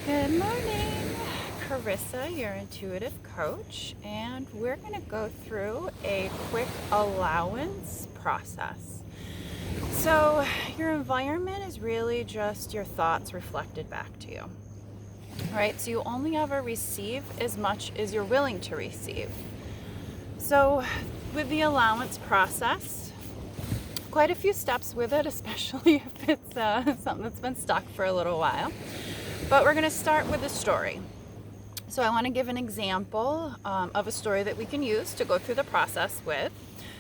Good morning, Carissa, your intuitive coach, and we're going to go through a quick allowance process. So, your environment is really just your thoughts reflected back to you, right? So, you only ever receive as much as you're willing to receive. So, with the allowance process, quite a few steps with it, especially if it's something that's been stuck for a little while. But we're going to start with a story. So I want to give an example of a story that we can use to go through the process with.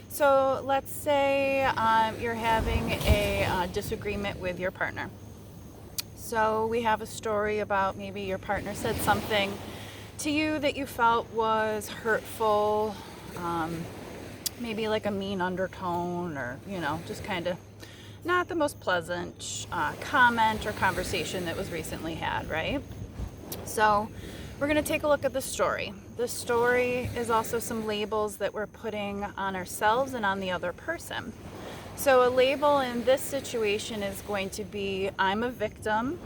So let's say you're having a disagreement with your partner. So we have a story about maybe your partner said something to you that you felt was hurtful, maybe like a mean undertone, or, just kind of not the most pleasant comment or conversation that was recently had, right? So we're going to take a look at the story. The story is also some labels that we're putting on ourselves and on the other person. So a label in this situation is going to be, I'm a victim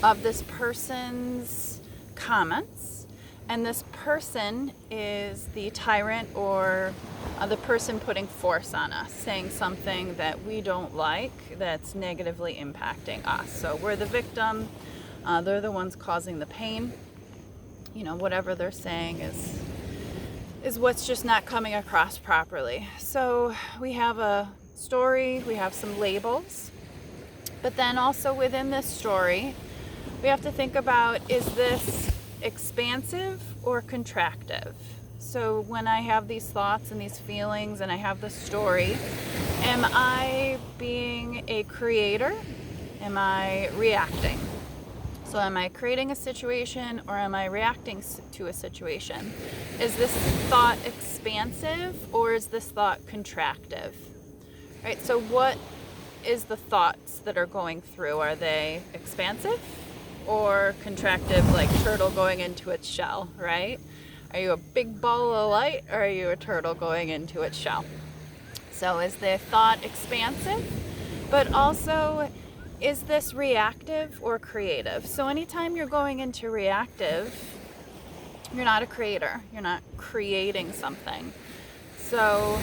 of this person's comments, and this person is the tyrant or the person putting force on us, saying something that we don't like that's negatively impacting us. So we're the victim, they're the ones causing the pain. Whatever they're saying is what's just not coming across properly. So we have a story, we have some labels, but then also within this story, we have to think about, is this expansive or contractive? So when I have these thoughts and these feelings and I have the story, am I being a creator? Am I reacting? So am I creating a situation or am I reacting to a situation? Is this thought expansive or is this thought contractive? Right, so what is the thoughts that are going through? Are they expansive or contractive, like turtle going into its shell, right? Are you a big ball of light or are you a turtle going into its shell? So is the thought expansive, but also is this reactive or creative? So anytime you're going into reactive, you're not a creator. You're not creating something. So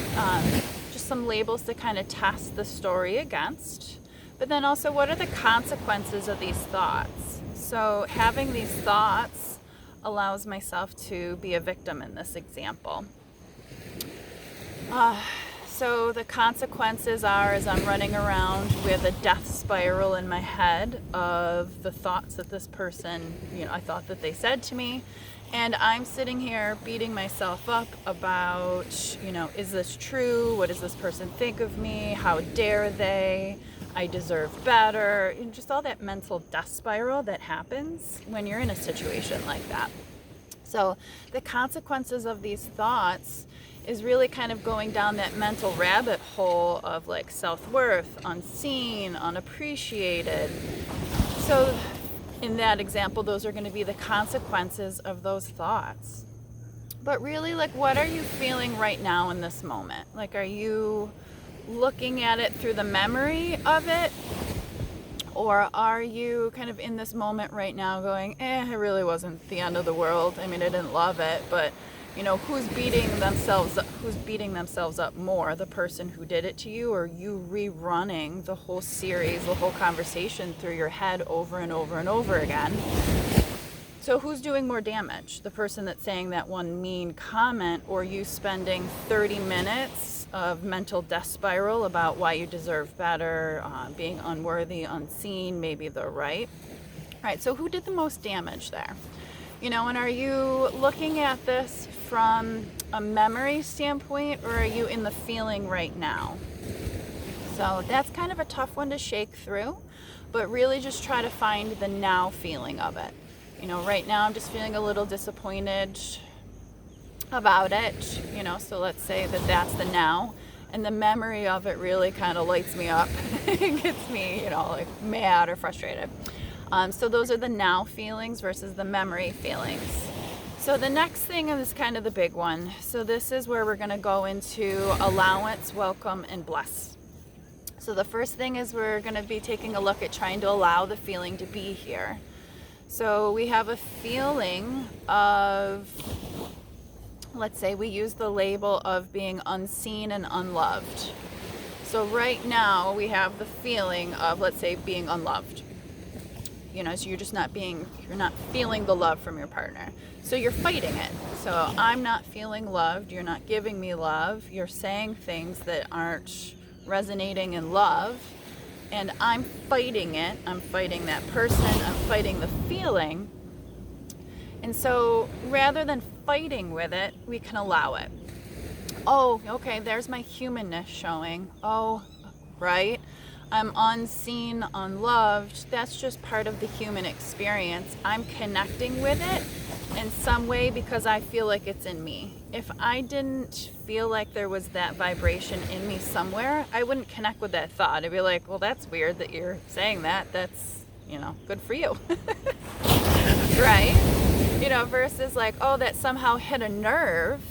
just some labels to kind of test the story against. But then also, what are the consequences of these thoughts? So having these thoughts allows myself to be a victim in this example. So the consequences are, as I'm running around with a death spiral in my head of the thoughts that this person, I thought that they said to me. And I'm sitting here beating myself up about, is this true? What does this person think of me? How dare they? I deserve better. And just all that mental death spiral that happens when you're in a situation like that. So the consequences of these thoughts is really kind of going down that mental rabbit hole of like self-worth, unseen, unappreciated. So in that example, those are going to be the consequences of those thoughts. But really, like, what are you feeling right now in this moment? Like, are you looking at it through the memory of it? Or are you kind of in this moment right now going, it really wasn't the end of the world. I mean, I didn't love it, but who's beating themselves up more, the person who did it to you, or you rerunning the whole series, the whole conversation through your head over and over and over again? So who's doing more damage? The person that's saying that one mean comment, or you spending 30 minutes of mental death spiral about why you deserve better, being unworthy, unseen, maybe the right? Right, so who did the most damage there? And are you looking at this from a memory standpoint, or are you in the feeling right now? So that's kind of a tough one to shake through, but really just try to find the now feeling of it. Right now I'm just feeling a little disappointed about it, so let's say that that's the now, and the memory of it really kind of lights me up. It gets me, like mad or frustrated. So those are the now feelings versus the memory feelings. So the next thing is kind of the big one. So this is where we're going to go into allowance, welcome, and bless. So the first thing is we're going to be taking a look at trying to allow the feeling to be here. So we have a feeling of, let's say we use the label of being unseen and unloved. So right now we have the feeling of, let's say, being unloved. So you're not feeling the love from your partner. So you're fighting it. So I'm not feeling loved. You're not giving me love. You're saying things that aren't resonating in love. And I'm fighting it. I'm fighting that person. I'm fighting the feeling. And so rather than fighting with it, we can allow it. Oh, okay, there's my humanness showing. Oh, right. I'm unseen, unloved. That's just part of the human experience. I'm connecting with it in some way because I feel like it's in me. If I didn't feel like there was that vibration in me somewhere, I wouldn't connect with that thought. I'd be like, well, that's weird that you're saying that. That's, good for you. Right? Versus like, oh, that somehow hit a nerve.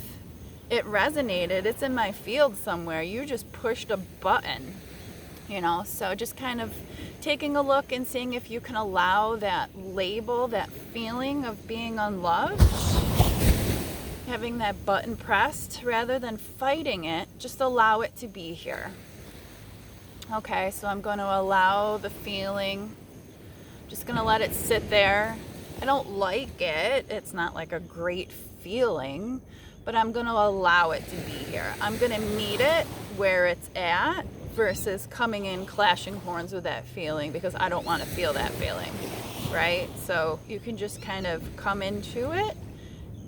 It resonated. It's in my field somewhere. You just pushed a button. So just kind of taking a look and seeing if you can allow that label, that feeling of being unloved, having that button pressed rather than fighting it, just allow it to be here. Okay, so I'm going to allow the feeling, just going to let it sit there. I don't like it. It's not like a great feeling, but I'm going to allow it to be here. I'm going to meet it where it's at, versus coming in clashing horns with that feeling because I don't want to feel that feeling, right? So you can just kind of come into it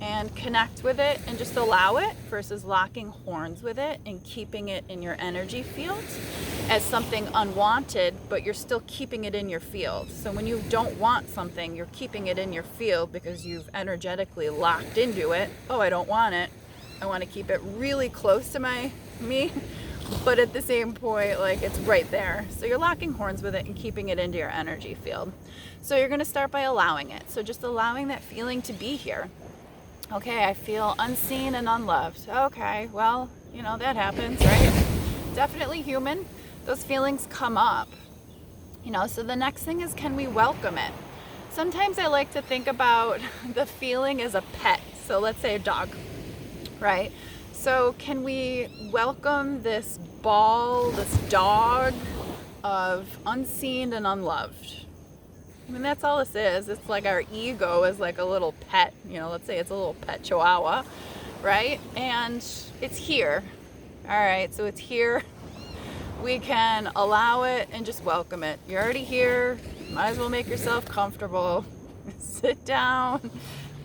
and connect with it and just allow it versus locking horns with it and keeping it in your energy field as something unwanted, but you're still keeping it in your field. So when you don't want something, you're keeping it in your field because you've energetically locked into it. Oh, I don't want it. I want to keep it really close to me. But at the same point, like, it's right there. So you're locking horns with it and keeping it into your energy field. So you're going to start by allowing it. So just allowing that feeling to be here. Okay, I feel unseen and unloved. Okay, well, that happens, right? Definitely human. Those feelings come up. So the next thing is, can we welcome it? Sometimes I like to think about the feeling as a pet. So let's say a dog, right? So can we welcome this dog of unseen and unloved? That's all this is. It's like our ego is like a little pet, let's say it's a little pet chihuahua, right? And it's here. All right, so it's here. We can allow it and just welcome it. You're already here. Might as well make yourself comfortable. Sit down,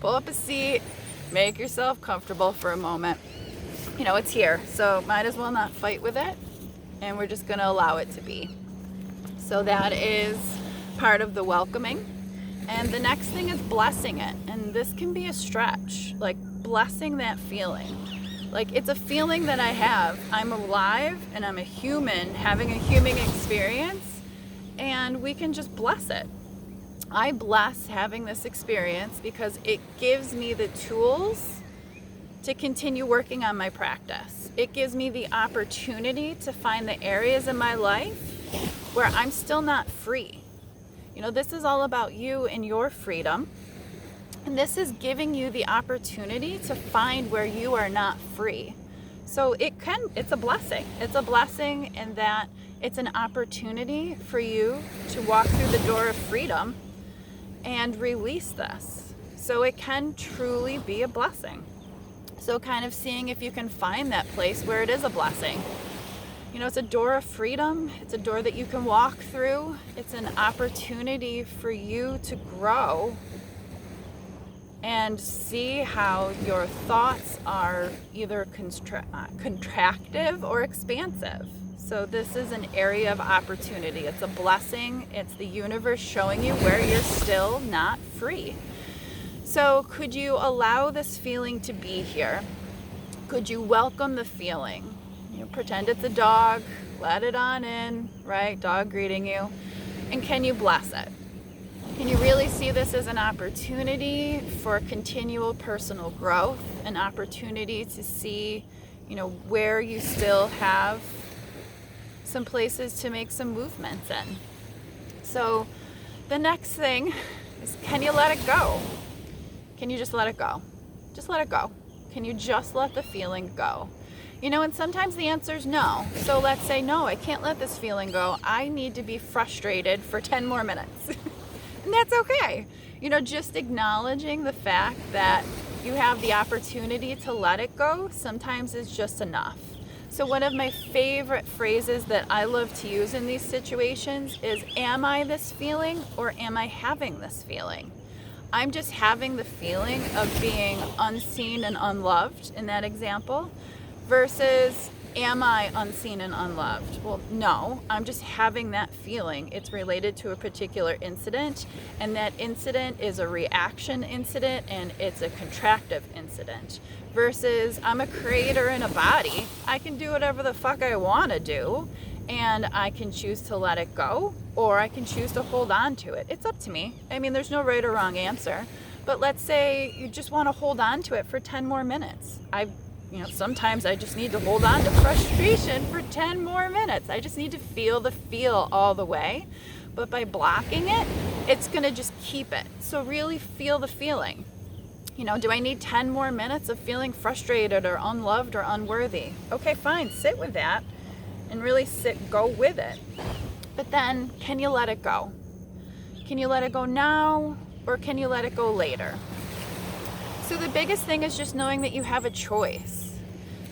pull up a seat, make yourself comfortable for a moment. It's here, so might as well not fight with it, and we're just going to allow it to be. So that is part of the welcoming. And the next thing is blessing it, and this can be a stretch, like blessing that feeling. Like, it's a feeling that I have. I'm alive, and I'm a human having a human experience, and we can just bless it. I bless having this experience because it gives me the tools to continue working on my practice. It gives me the opportunity to find the areas in my life where I'm still not free. This is all about you and your freedom. And this is giving you the opportunity to find where you are not free. So it's a blessing. It's a blessing in that it's an opportunity for you to walk through the door of freedom and release this. So it can truly be a blessing. So kind of seeing if you can find that place where it is a blessing. It's a door of freedom. It's a door that you can walk through. It's an opportunity for you to grow and see how your thoughts are either contractive or expansive. So this is an area of opportunity. It's a blessing. It's the universe showing you where you're still not free. So could you allow this feeling to be here? Could you welcome the feeling? Pretend it's a dog, let it on in, right? Dog greeting you. And can you bless it? Can you really see this as an opportunity for continual personal growth, an opportunity to see, where you still have some places to make some movements in? So the next thing is, can you let it go? Can you just let it go? Just let it go. Can you just let the feeling go? And sometimes the answer is no. So let's say, no, I can't let this feeling go. I need to be frustrated for 10 more minutes. And that's okay. Just acknowledging the fact that you have the opportunity to let it go sometimes is just enough. So one of my favorite phrases that I love to use in these situations is, am I this feeling or am I having this feeling? I'm just having the feeling of being unseen and unloved in that example versus, am I unseen and unloved? Well, no, I'm just having that feeling. It's related to a particular incident, and that incident is a reaction incident and it's a contractive incident. Versus, I'm a creator in a body. I can do whatever the fuck I want to do, and I can choose to let it go, or I can choose to hold on to it. It's up to me. There's no right or wrong answer. But let's say you just want to hold on to it for 10 more minutes. Sometimes I just need to hold on to frustration for 10 more minutes. I just need to feel the feel all the way. But by blocking it, it's going to just keep it. So really feel the feeling. Do I need 10 more minutes of feeling frustrated or unloved or unworthy? Okay, fine, sit with that and really go with it. But then, can you let it go? Can you let it go now, or can you let it go later? So the biggest thing is just knowing that you have a choice.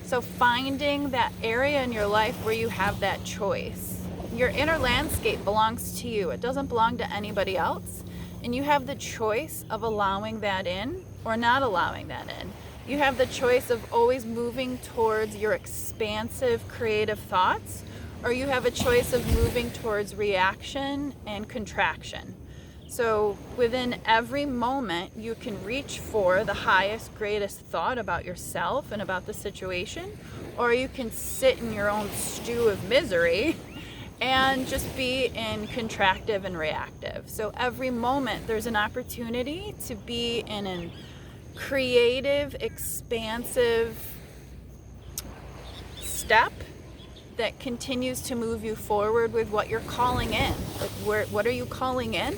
So finding that area in your life where you have that choice. Your inner landscape belongs to you. It doesn't belong to anybody else. And you have the choice of allowing that in or not allowing that in. You have the choice of always moving towards your expansive creative thoughts, or you have a choice of moving towards reaction and contraction. So within every moment, you can reach for the highest, greatest thought about yourself and about the situation, or you can sit in your own stew of misery and just be in contractive and reactive. So every moment there's an opportunity to be in a creative, expansive step that continues to move you forward with what you're calling in. What are you calling in?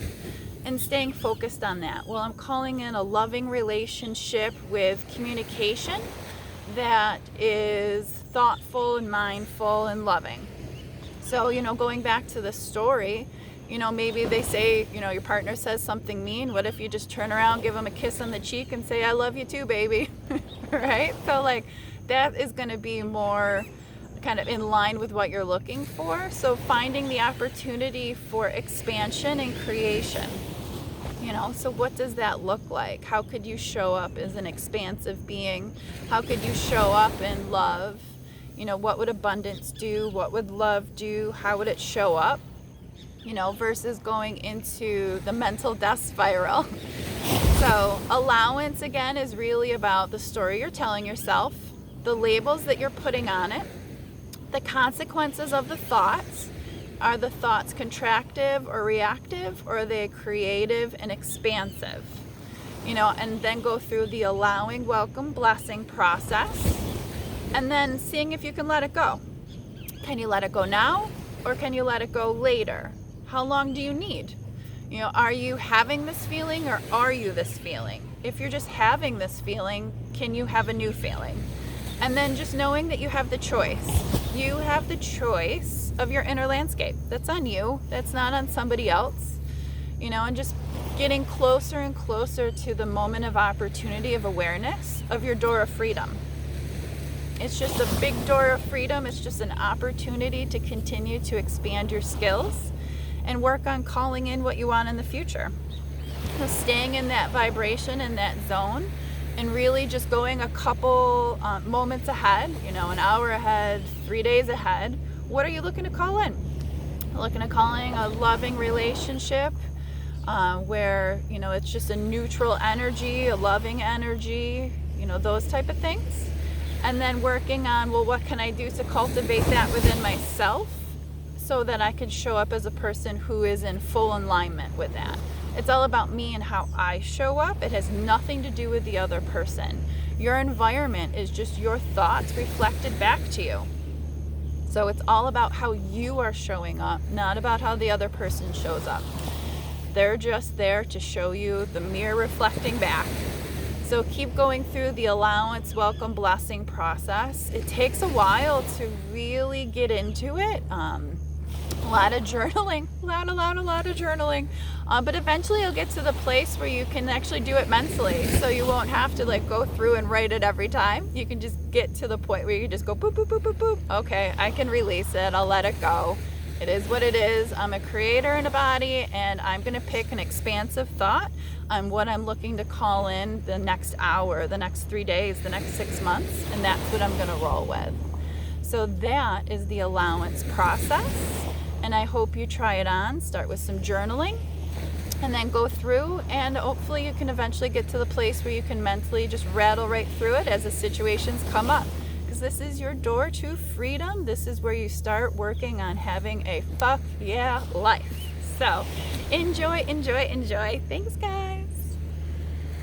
And staying focused on that. Well, I'm calling in a loving relationship with communication that is thoughtful and mindful and loving. So, going back to the story, maybe they say, your partner says something mean. What if you just turn around, give them a kiss on the cheek and say, I love you too, baby, right? So that is going to be more kind of in line with what you're looking for. So finding the opportunity for expansion and creation, so what does that look like? How could you show up as an expansive being? How could you show up in love? What would abundance do? What would love do? How would it show up? Versus going into the mental death spiral. So allowance, again, is really about the story you're telling yourself, the labels that you're putting on it, the consequences of the thoughts. Are the thoughts contractive or reactive, or are they creative and expansive? And then go through the allowing, welcome, blessing process, and then seeing if you can let it go. Can you let it go now, or can you let it go later? How long do you need? Are you having this feeling, or are you this feeling? If you're just having this feeling, can you have a new feeling? And then just knowing that you have the choice. You have the choice of your inner landscape. That's on you. That's not on somebody else. And just getting closer and closer to the moment of opportunity of awareness of your door of freedom. It's just a big door of freedom. It's just an opportunity to continue to expand your skills and work on calling in what you want in the future. So staying in that vibration, in that zone, and really just going a couple moments ahead, an hour ahead, 3 days ahead. What are you looking to call in? Looking to call in a loving relationship where, it's just a neutral energy, a loving energy, those type of things. And then working on, well, what can I do to cultivate that within myself so that I can show up as a person who is in full alignment with that. It's all about me and how I show up. It has nothing to do with the other person. Your environment is just your thoughts reflected back to you. So it's all about how you are showing up, not about how the other person shows up. They're just there to show you the mirror reflecting back. So keep going through the allowance, welcome, blessing process. It takes a while to really get into it. A lot of journaling, a lot of journaling. But eventually you'll get to the place where you can actually do it mentally. So you won't have to like go through and write it every time. You can just get to the point where you can just go boop, boop, boop, boop, boop. Okay, I can release it. I'll let it go. It is what it is. I'm a creator in a body, and I'm going to pick an expansive thought on what I'm looking to call in the next hour, the next 3 days, the next 6 months, and that's what I'm going to roll with. So that is the allowance process, and I hope you try it on. Start with some journaling, and then go through, and hopefully you can eventually get to the place where you can mentally just rattle right through it as the situations come up. This is your door to freedom. This is where you start working on having a fuck yeah life. So enjoy. Thanks, guys.